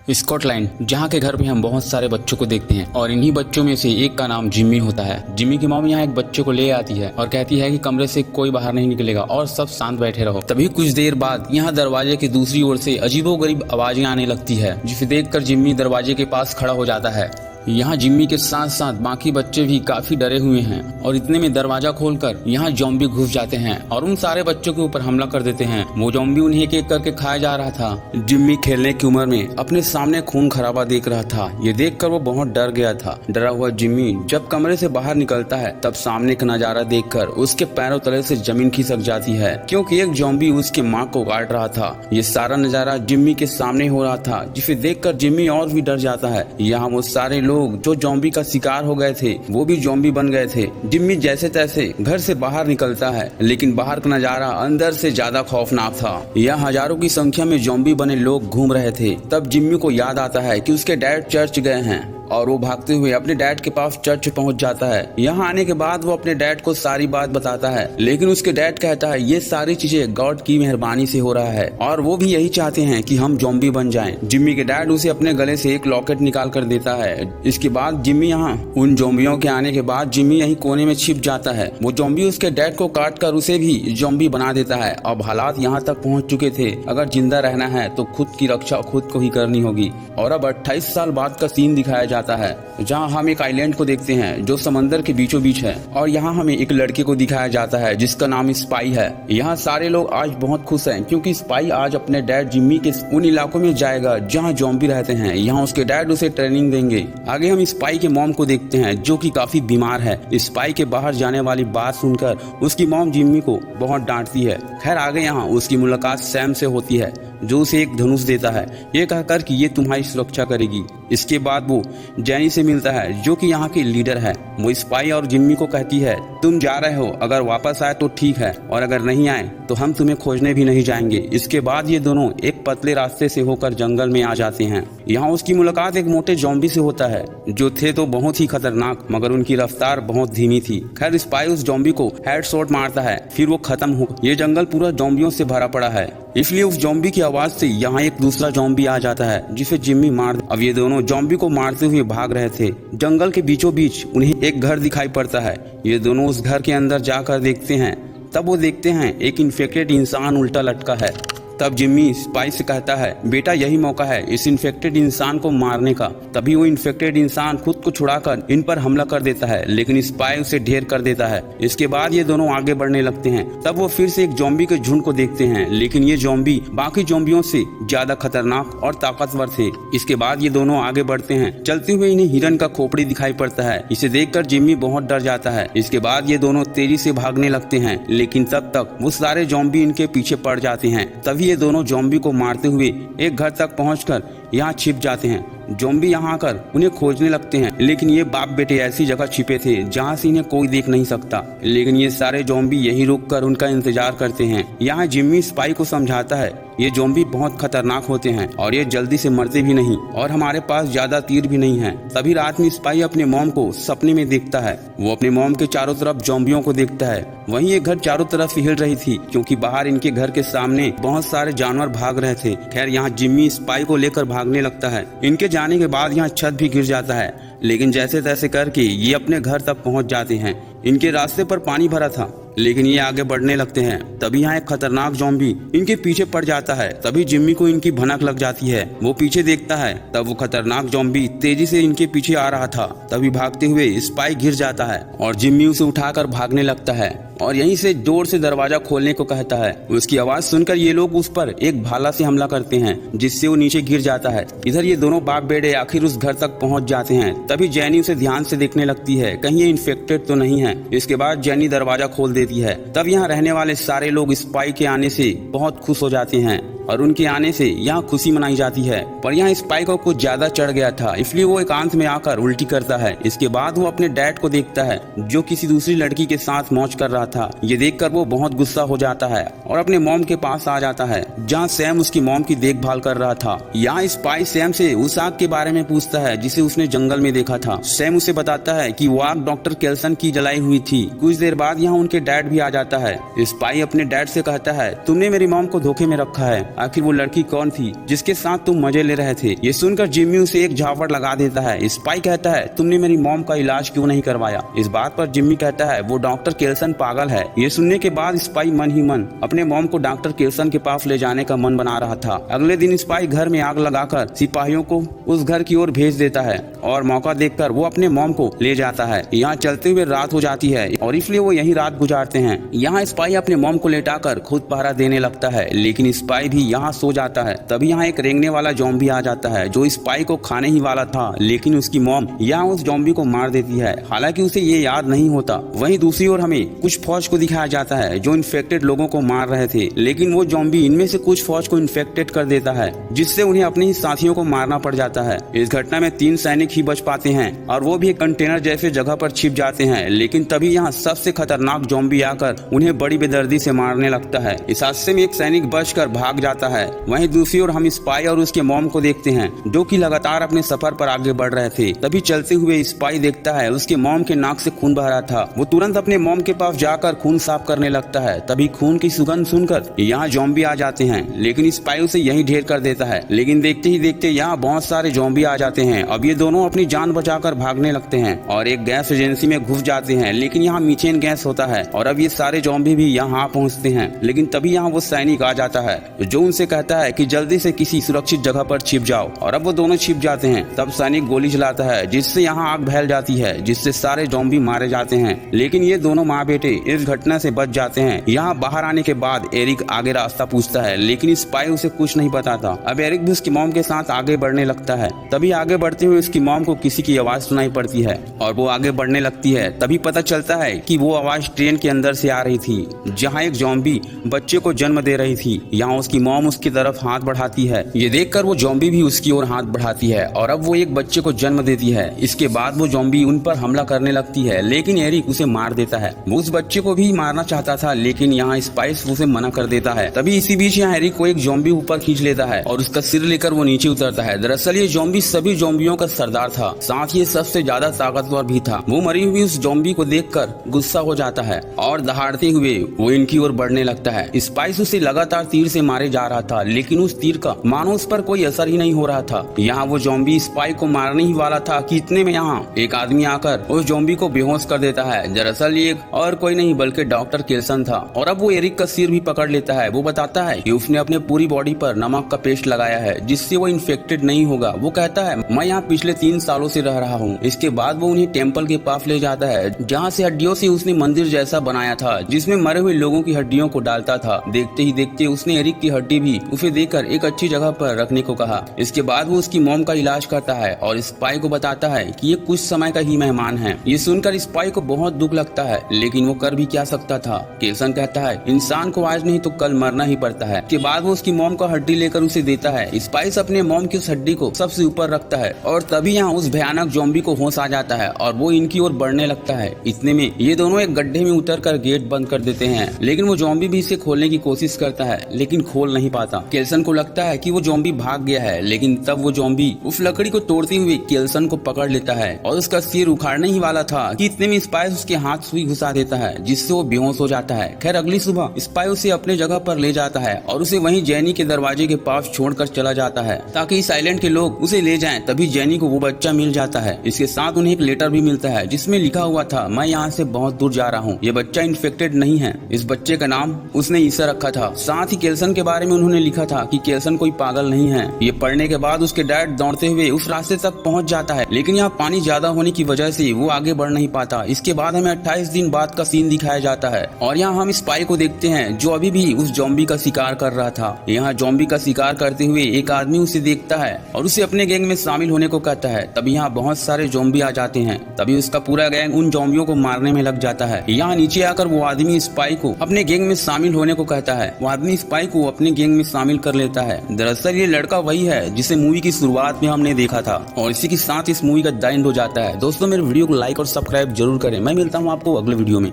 Scotland, जहाँ के घर पे हम बहुत सारे बच्चों को देखते हैं और इन्हीं बच्चों में से एक का नाम जिम्मी होता है। जिम्मी की मॉम यहाँ एक बच्चे को ले आती है और कहती है कि कमरे से कोई बाहर नहीं निकलेगा और सब शांत बैठे रहो। तभी कुछ देर बाद यहाँ दरवाजे की दूसरी ओर से अजीबोगरीब आवाजें आने लगती है, जिसे देखकर जिम्मी दरवाजे के पास खड़ा हो जाता है। यहाँ जिम्मी के साथ साथ बाकी बच्चे भी काफी डरे हुए हैं और इतने में दरवाजा खोलकर यहाँ ज़ॉम्बी घुस जाते हैं और उन सारे बच्चों के ऊपर हमला कर देते हैं। वो ज़ॉम्बी उन्हें एक एक करके खाया जा रहा था। जिम्मी खेलने की उम्र में अपने सामने खून खराबा देख रहा था। ये देखकर वो बहुत डर गया था। डरा हुआ जिम्मी जब कमरे से बाहर निकलता है तब सामने का नजारा देखकर उसके पैरों तले से जमीन खिसक जाती है, क्योंकि एक ज़ॉम्बी उसकी माँ को काट रहा था। ये सारा नजारा जिम्मी के सामने हो रहा था, जिसे देखकर जिम्मी और भी डर जाता है। यहाँ वो सारे लोग जो ज़ॉम्बी का शिकार हो गए थे वो भी ज़ॉम्बी बन गए थे। जिम्मी जैसे तैसे घर से बाहर निकलता है, लेकिन बाहर का नजारा अंदर से ज्यादा खौफनाक था। यहाँ हजारों की संख्या में ज़ॉम्बी बने लोग घूम रहे थे। तब जिम्मी को याद आता है कि उसके डैड चर्च गए हैं और वो भागते हुए अपने डैड के पास चर्च पहुंच जाता है। यहाँ आने के बाद वो अपने डैड को सारी बात बताता है, लेकिन उसके डैड कहता है ये सारी चीजें गॉड की मेहरबानी से हो रहा है और वो भी यही चाहते हैं कि हम ज़ॉम्बी बन जाएं। जिम्मी के डैड उसे अपने गले से एक लॉकेट निकाल कर देता है। इसके बाद जिम्मी यहाँ उन ज़ॉम्बियों के आने के बाद जिम्मी यही कोने में छिप जाता है। वो ज़ॉम्बी उसके डैड को काट कर उसे भी ज़ॉम्बी बना देता है। अब हालात यहाँ तक पहुँच चुके थे, अगर जिंदा रहना है तो खुद की रक्षा खुद को ही करनी होगी। और अब 28 साल बाद का सीन दिखाया जाता है, जहां हम एक आइलैंड को देखते हैं जो समंदर के बीचों बीच है और यहाँ हमें एक लड़के को दिखाया जाता है जिसका नाम स्पाई है। यहाँ सारे लोग आज बहुत खुश हैं क्योंकि स्पाई आज अपने डैड जिम्मी के उन इलाकों में जाएगा जहाँ ज़ॉम्बी रहते हैं। यहाँ उसके डैड उसे ट्रेनिंग देंगे। आगे हम स्पाई के मॉम को देखते हैं जो कि काफी बीमार है। स्पाई के बाहर जाने वाली बात सुनकर उसकी मॉम जिम्मी को बहुत डांटती है। खैर आगे यहाँ उसकी मुलाकात सैम से होती है जो उसे एक धनुष देता है, ये कहकर कि ये तुम्हारी सुरक्षा करेगी। इसके बाद वो जैनी से मिलता है जो कि यहाँ की लीडर है। वो स्पाई और जिम्मी को कहती है तुम जा रहे हो, अगर वापस आए तो ठीक है और अगर नहीं आए तो हम तुम्हें खोजने भी नहीं जाएंगे। इसके बाद ये दोनों एक पतले रास्ते से होकर जंगल में आ जाते हैं। यहाँ उसकी मुलाकात एक मोटे ज़ॉम्बी से होता है जो थे तो बहुत ही खतरनाक, मगर उनकी रफ्तार बहुत धीमी थी। खैर स्पाई उस ज़ॉम्बी को हेडशॉट मारता है, फिर वो खत्म हो। ये जंगल पूरा ज़ॉम्बियों से भरा पड़ा है, इसलिए उस ज़ॉम्बी की आवाज से यहाँ एक दूसरा ज़ॉम्बी आ जाता है जिसे जिम्मी मार। अब ये दोनों ज़ॉम्बी को मारते हुए भाग रहे थे। जंगल के बीचों बीच उन्हें एक घर दिखाई पड़ता है। ये दोनों उस घर के अंदर जाकर देखते हैं, तब वो देखते हैं एक इन्फेक्टेड इंसान उल्टा लटका है। तब जिम्मी स्पाई से कहता है बेटा यही मौका है इस इन्फेक्टेड इंसान को मारने का। तभी वो इन्फेक्टेड इंसान खुद को छुड़ाकर इन पर हमला कर देता है, लेकिन स्पाई उसे ढेर कर देता है। इसके बाद ये दोनों आगे बढ़ने लगते हैं। तब वो फिर से एक ज़ॉम्बी के झुंड को देखते हैं, लेकिन ये ज़ॉम्बी बाकी ज़ॉम्बियों से ज्यादा खतरनाक और ताकतवर थे। इसके बाद ये दोनों आगे बढ़ते हैं। चलते हुए इन्हें हिरन का खोपड़ी दिखाई पड़ता है। इसे देखकर जिम्मी बहुत डर जाता है। इसके बाद ये दोनों तेजी से भागने लगते हैं, लेकिन तब तक वो सारे ज़ॉम्बी इनके पीछे पड़ जाते हैं। तभी ये दोनों ज़ॉम्बी को मारते हुए एक घर तक पहुंचकर यहाँ छिप जाते हैं। ज़ॉम्बी यहाँ आकर उन्हें खोजने लगते हैं, लेकिन ये बाप बेटे ऐसी जगह छिपे थे जहाँ से इन्हें कोई देख नहीं सकता। लेकिन ये सारे ज़ॉम्बी यहीं रुककर उनका इंतजार करते हैं। यहाँ जिम्मी स्पाई को समझाता है ये ज़ॉम्बी बहुत खतरनाक होते हैं और ये जल्दी से मरते भी नहीं और हमारे पास ज्यादा तीर भी नहीं है। तभी रात में स्पाई अपने मॉम को सपने में देखता है। वो अपने मॉम के चारों तरफ ज़ॉम्बियों को देखता है। वहीं ये घर चारों तरफ हिल रही थी क्योंकि बाहर इनके घर के सामने बहुत सारे जानवर भाग रहे थे। खैर यहाँ जिम्मी स्पाई को लेकर भागने लगता है। इनके जाने के बाद यहाँ छत भी गिर जाता है, लेकिन जैसे तैसे करके ये अपने घर तक पहुंच जाते हैं। इनके रास्ते पर पानी भरा था, लेकिन ये आगे बढ़ने लगते हैं। तभी यहाँ एक खतरनाक ज़ॉम्बी इनके पीछे पड़ जाता है। तभी जिम्मी को इनकी भनक लग जाती है। वो पीछे देखता है, तब वो खतरनाक ज़ॉम्बी तेजी से इनके पीछे आ रहा था। तभी भागते हुए स्पाई गिर जाता है और जिम्मी उसे उठाकर भागने लगता है और यहीं से जोर से दरवाजा खोलने को कहता है। उसकी आवाज सुनकर ये लोग उस पर एक भाला से हमला करते हैं, जिससे वो नीचे गिर जाता है। इधर ये दोनों बाप बेटे आखिर उस घर तक पहुंच जाते हैं। तभी जैनी उसे ध्यान से देखने लगती है कहीं ये इन्फेक्टेड तो नहीं है। इसके बाद जैनी दरवाजा खोल देती है। तब यहाँ रहने वाले सारे लोग स्पाई के आने से बहुत खुश हो जाते हैं और उनके आने से यहाँ खुशी मनाई जाती है। पर यहाँ स्पाई को कुछ ज्यादा चढ़ गया था, इसलिए वो एकांत में आकर उल्टी करता है। इसके बाद वो अपने डैड को देखता है जो किसी दूसरी लड़की के साथ मौज कर रहा था। ये देखकर वो बहुत गुस्सा हो जाता है और अपने मॉम के पास आ जाता है जहाँ सैम उसकी मॉम की देखभाल कर रहा था। यहाँ स्पाई सैम से उस आग के बारे में पूछता है जिसे उसने जंगल में देखा था। सैम उसे बताता है कि वो आग डॉक्टर केल्सन की जलाई हुई थी। कुछ देर बाद यहाँ उनके डैड भी आ जाता है। स्पाई अपने डैड से कहता है तुमने मेरी मॉम को धोखे में रखा है आखिर वो लड़की कौन थी जिसके साथ तुम मजे ले रहे थे। ये सुनकर जिम्मी उसे एक झापड़ लगा देता है। स्पाई कहता है तुमने मेरी मॉम का इलाज क्यों नहीं करवाया। इस बात पर जिम्मी कहता है वो डॉक्टर केल्सन पागल है। ये सुनने के बाद स्पाई मन ही मन अपने मॉम को डॉक्टर केल्सन के पास ले जाने का मन बना रहा था। अगले दिन स्पाई घर में आग लगाकर सिपाहियों को उस घर की ओर भेज देता है और मौका देखकर वो अपने मॉम को ले जाता है। यहाँ चलते हुए रात हो जाती है और इसलिए वो यही रात गुजारते हैं। यहाँ स्पाई अपने मॉम को लेटाकर खुद पहरा देने लगता है, लेकिन स्पाई भी यहाँ सो जाता है। तभी यहाँ एक रेंगने वाला ज़ॉम्बी आ जाता है जो स्पाई को खाने ही वाला था, लेकिन उसकी मॉम यहाँ उस ज़ॉम्बी को मार देती है। हालांकि उसे ये याद नहीं होता। वहीं दूसरी ओर हमें कुछ फौज को दिखाया जाता है जो इन्फेक्टेड लोगों को मार रहे थे, लेकिन वो ज़ॉम्बी इनमें से कुछ फौज को इन्फेक्टेड कर देता है, जिससे उन्हें अपने ही साथियों को मारना पड़ जाता है। इस घटना में 3 सैनिक ही बच पाते हैं और वो भी एक कंटेनर जैसे जगह पर छिप जाते हैं। लेकिन तभी यहाँ सबसे खतरनाक ज़ॉम्बी आकर उन्हें बड़ी बेदर्दी से मारने लगता है। इस हादसे में एक सैनिक बचकर भाग जाता है। वहीं दूसरी ओर हम स्पाई और उसके मॉम को देखते हैं जो कि लगातार अपने सफर पर आगे बढ़ रहे थे। तभी चलते हुए स्पाई देखता है उसके मॉम के नाक से खून बह रहा था। वो तुरंत अपने मॉम के पास जाकर खून साफ करने लगता है। तभी खून की सुगंध सुनकर यहाँ ज़ॉम्बी आ जाते हैं, लेकिन स्पाई उसे यहीं ढेर कर देता है। लेकिन देखते ही देखते यहाँ बहुत सारे ज़ॉम्बी आ जाते हैं। अब ये दोनों अपनी जान बचाकर भागने लगते हैं और एक गैस एजेंसी में घुस जाते हैं, लेकिन यहाँ मीथेन गैस होता है और अब ये सारे ज़ॉम्बी भी यहाँ पहुँचते हैं। लेकिन तभी यहाँ वो सैनिक आ जाता है जो उनसे कहता है कि जल्दी से किसी सुरक्षित जगह पर छिप जाओ, और अब वो दोनों छिप जाते हैं। तब सैनिक गोली चलाता है जिससे यहाँ आग फैल जाती है, जिससे सारे ज़ॉम्बी मारे जाते हैं। लेकिन ये दोनों माँ बेटे इस घटना से बच जाते हैं। यहाँ बाहर आने के बाद एरिक आगे रास्ता पूछता है, लेकिन स्पाई उसे कुछ नहीं बताता। अब एरिक भी उसकी मॉम के साथ आगे बढ़ने लगता है। तभी आगे बढ़ते हुए उसकी मॉम को किसी की आवाज सुनाई पड़ती है और वो आगे बढ़ने लगती है। तभी पता चलता है कि वो आवाज ट्रेन के अंदर से आ रही थी, जहाँ एक ज़ॉम्बी बच्चे को जन्म दे रही थी। यहाँ उसकी मॉम उसकी तरफ हाथ बढ़ाती है। ये देखकर वो ज़ॉम्बी भी उसकी ओर हाथ बढ़ाती है और अब वो एक बच्चे को जन्म देती है। इसके बाद वो ज़ॉम्बी उन पर हमला करने लगती है, लेकिन एरिक उसे मार देता है। वो उस बच्चे को भी मारना चाहता था, लेकिन यहाँ स्पाइस उसे मना कर देता है। तभी इसी बीच यहाँ एरिक को एक ज़ॉम्बी ऊपर खींच लेता है और उसका सिर लेकर वो नीचे उतरता है। दरअसल ये ज़ॉम्बी सभी ज़ॉम्बियों का सरदार था, साथ ही सबसे ज्यादा ताकतवर भी था। वो मरी हुई उस ज़ॉम्बी को देखकर गुस्सा हो जाता है और दहाड़ते हुए वो इनकी ओर बढ़ने लगता है। स्पाइस उसे लगातार तीर से मारे जा रहा था, लेकिन उस तीर का मानो उस पर कोई असर ही नहीं हो रहा था। यहाँ वो ज़ॉम्बी स्पाई को मारने ही वाला था कि इतने में यहाँ एक आदमी आकर उस ज़ॉम्बी को बेहोश कर देता है। दरअसल ये और कोई नहीं बल्कि डॉक्टर केल्सन था और अब वो एरिक का सिर भी पकड़ लेता है। वो बताता है कि उसने अपने पूरी बॉडी पर नमक का पेस्ट लगाया है जिससे वो इन्फेक्टेड नहीं होगा। वो कहता है मैं यहाँ पिछले 3 सालों से रह रहा हूँ। इसके बाद वो उन्हें टेम्पल के पास ले जाता है जहाँ से हड्डियों से उसने मंदिर जैसा बनाया था, जिसमें मरे हुए लोगों की हड्डियों को डालता था। देखते ही देखते उसने एरिक की हड्डी भी उसे देकर एक अच्छी जगह पर रखने को कहा। इसके बाद वो उसकी मॉम का इलाज करता है और स्पाई को बताता है कि ये कुछ समय का ही मेहमान है। ये सुनकर स्पाई को बहुत दुख लगता है, लेकिन वो कर भी क्या सकता था। केल्सन कहता है इंसान को आज नहीं तो कल मरना ही पड़ता है। के बाद वो उसकी मॉम का हड्डी लेकर उसे देता है। स्पाइस अपने मॉम की उस हड्डी को सबसे ऊपर रखता है और तभी यहाँ उस भयानक ज़ॉम्बी को होश आ जाता है और वो इनकी ओर बढ़ने लगता है। इतने में ये दोनों एक गड्ढे में उतरकर गेट बंद कर देते हैं, लेकिन वो ज़ॉम्बी भी इसे खोलने की कोशिश करता है, लेकिन खोल नहीं पाता। केल्सन को लगता है कि वो ज़ॉम्बी भाग गया है, लेकिन तब वो ज़ॉम्बी उस लकड़ी को तोड़ते हुए केल्सन को पकड़ लेता है और उसका सिर उखाड़ने ही वाला था कि इतने में स्पाइस उसके हाथ सुई घुसा देता है, जिससे वो बेहोश हो जाता है। खैर अगली सुबह स्पाई उसे अपने जगह पर ले जाता है और उसे वहीं जैनी के दरवाजे के पास छोड़कर चला जाता है ताकि इस आइलैंड के लोग उसे ले जाएं। तभी जैनी को वो बच्चा मिल जाता है। इसके साथ उन्हें एक लेटर भी मिलता है जिसमें लिखा हुआ था मैं यहाँ से बहुत दूर जा रहा हूँ। ये बच्चा इन्फेक्टेड नहीं है। इस बच्चे का नाम उसने ईसा रखा था। साथ ही केल्सन के बारे में उन्होंने लिखा था कि केल्सन कोई पागल नहीं है। ये पढ़ने के बाद उसके डैड दौड़ते हुए उस रास्ते तक पहुँच जाता है, लेकिन यहाँ पानी ज्यादा होने की वजह से वो आगे बढ़ नहीं पाता। इसके बाद हमें 28 दिन बाद का सीन दिखाया जाता है और यहाँ हम स्पाई को देखते हैं जो अभी भी उस ज़ॉम्बी का शिकार कर रहा था। यहाँ ज़ॉम्बी का शिकार करते हुए एक आदमी उसे देखता है और उसे अपने गैंग में शामिल होने को कहता है। तभी यहाँ बहुत सारे ज़ॉम्बी आ जाते हैं। तभी उसका पूरा गैंग उन ज़ॉम्बियों को मारने में लग जाता है। यहाँ नीचे आकर वो आदमी स्पाई को अपने गैंग में शामिल होने को कहता है। वो आदमी स्पाई को अपने गैंग में शामिल कर लेता है। दरअसल ये लड़का वही है जिसे मूवी की शुरुआत में हमने देखा था और इसी के साथ इस मूवी का द एंड हो जाता है। दोस्तों मेरे वीडियो को लाइक और सब्सक्राइब जरूर करें। मैं मिलता हूँ आपको अगले वीडियो में।